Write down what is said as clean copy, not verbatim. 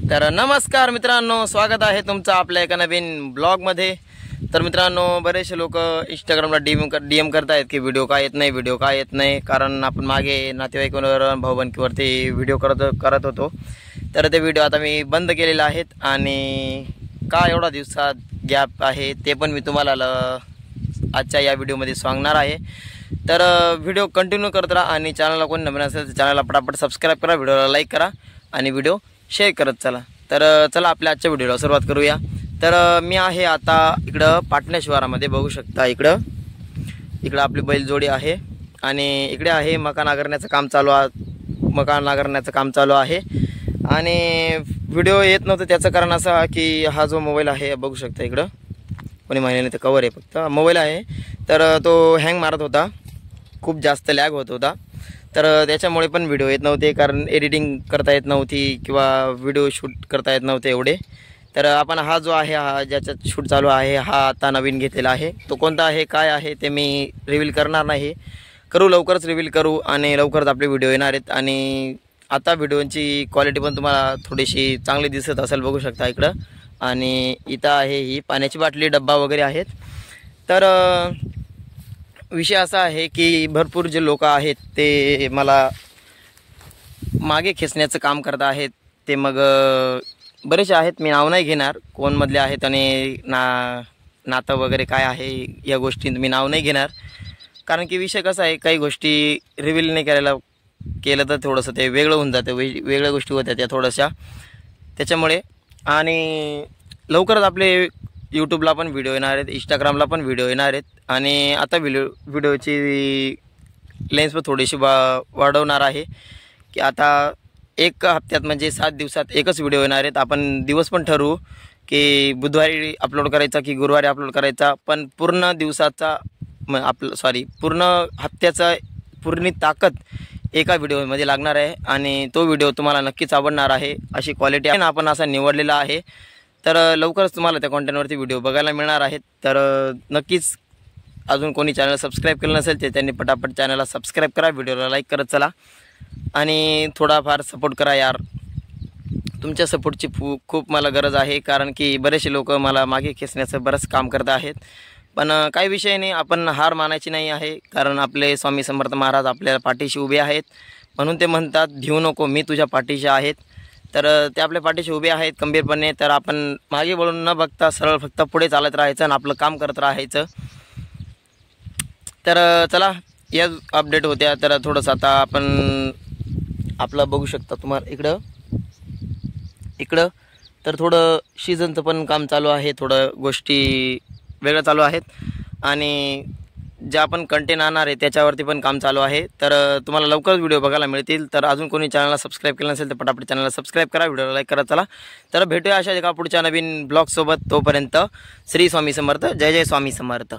तर नमस्कार मित्रांनो, स्वागत आहे तुमचं आपल्या एका नवीन ब्लॉगमध्ये। तर मित्रांनो, बरेचसे लोक इंस्टाग्रामला डीएम करतायत की व्हिडिओ का येत नाही कारण आपण मागे नातेवाईकांवर भाऊबंदकीवरती व्हिडिओ करत होतो। तर ते व्हिडिओ आता मी बंद केलेले आहेत आणि का एवढा दिवसात गॅप आहे ते पण मी तुम्हाला आजच्या या व्हिडिओमध्ये सांगणार आहे। तर व्हिडिओ कंटिन्यू करत राहा आणि चॅनलला कोणी नवीन असेल तर चॅनलला पटापट सबस्क्राइब करा, व्हिडिओला लाईक करा आणि व्हिडिओ शेअर करत चला। तर चला आपल्या आजच्या व्हिडिओला सुरुवात करूया। तर मी आहे आता इकडं पाटणा शिवारामध्ये, बघू शकता इकडं आपली बैलजोडी आहे आणि इकडे आहे मकान नांगरण्याचं काम चालू आहे आणि व्हिडिओ येत नव्हतं त्याचं कारण असं की हा जो मोबाईल आहे बघू शकता, इकडं कोणी महिन्याने ते कवर आहे, फक्त मोबाईल आहे तर तो हँग मारत होता, खूप जास्त लॅग होत होता। तर त्याच्यामुळे पण व्हिडिओ येत नव्हते कारण एडिटिंग करता येत नव्हती किंवा व्हिडिओ शूट करता येत नव्हते एवढे। तर आपण हा जो आहे, हा ज्याच्यात शूट चालू आहे, हा आता नवीन घेतलेला आहे। तो कोणता आहे काय आहे ते मी रिव्हील करणार नाही, लवकरच रिव्हील करू आणि लवकरच आपले व्हिडिओ येणार आहेत। आणि आता व्हिडिओची क्वालिटी पण तुम्हाला थोडीशी चांगली दिसत असेल, बघू शकता इकडं। आणि इथं आहे ही पाण्याची बाटली, डब्बा वगैरे आहेत। तर विषय असा आहे की भरपूर जे लोक आहेत ते मला मागे खेचण्याचं काम करत आहेत। ते मग बरेचसे आहेत, मी नाव नाही घेणार कोणमधले आहेत आणि नातं वगैरे काय आहे या गोष्टी मी नाव नाही घेणार, कारण की विषय कसा आहे, काही गोष्टी रिव्हील नाही केलं तर थोडंसं ते वेगळं होऊन जातं, वेगळ्या गोष्टी होत्या त्या थोड्याशा त्याच्यामुळे। आणि लवकरच आपले यूट्यूबला पण व्हिडिओ येणार आहेत, इंस्टाग्रामला पण व्हिडिओ येणार आहेत आणि आता व्हिडिओची लेन्स पण थोडीशी वाढवणार आहे की आता एक हप्त्यात म्हणजे 7 दिवसात एकच व्हिडिओ येणार आहेत। आपण दिवस पण ठरवू की बुधवारी अपलोड करायचा की गुरुवारी अपलोड करायचा, पण पूर्ण दिवसाचा पूर्ण हप्त्याचा पूर्ण ताकद एका व्हिडिओमध्ये लागणार आहे आणि तो व्हिडिओ तुम्हाला नक्कीच आवडणार आहे। अशी क्वालिटी आहे ना आपण असा निवडलेला आहे, तर लवकरच तुम्हाला त्या कॉन्टेंटवरती व्हिडिओ बघायला मिळणार आहेत। तर नक्कीच अजून कोणी चॅनल सबस्क्राईब केलं नसेल ते त्यांनी पटापट चॅनलला सबस्क्राईब करा, व्हिडिओला लाईक करत चला आणि थोडाफार सपोर्ट करा यार। तुमच्या सपोर्टची खूप मला गरज आहे, कारण की बरेचसे लोक मला मागे खेचण्याचं बरंच काम करत आहेत, पण काही विषय नाही, आपण हार मानायची नाही आहे, कारण आपले स्वामी समर्थ महाराज आपल्याला पाठीशी उभे आहेत, म्हणून ते म्हणतात भिवू नको, मी तुझ्या पाठीशी आहेत। तर ते आपल्या पाठीशी उभे आहेत खंबीरपणे, तर आपण मागे वळून न बघता सरळ फक्त पुढे चालत राहायचं आणि आपलं काम करत राहायचं। तर चला या अपडेट होत्या। तर थोडंसं आता आपण आपलं बघू शकता तुम्हाला इकडं तर थोडं सीझनचं पण काम चालू आहे, थोडं गोष्टी वेगळं चालू आहेत आणि ज्या आपण कंटेंट आणणार आहे त्याच्यावरती पण काम चालू आहे। तर तुम्हाला लवकरच व्हिडिओ बघायला मिळतील। तर अजून कोणी चॅनलला सबस्क्राईब केलं नसेल तर पटापट चॅनलला सबस्क्राईब करा, व्हिडिओला लाईक करा चला। तर भेटूया अशा एका पुढच्या नवीन ब्लॉगसोबत, तोपर्यंत श्री स्वामी समर्थ, जय जय स्वामी समर्थ।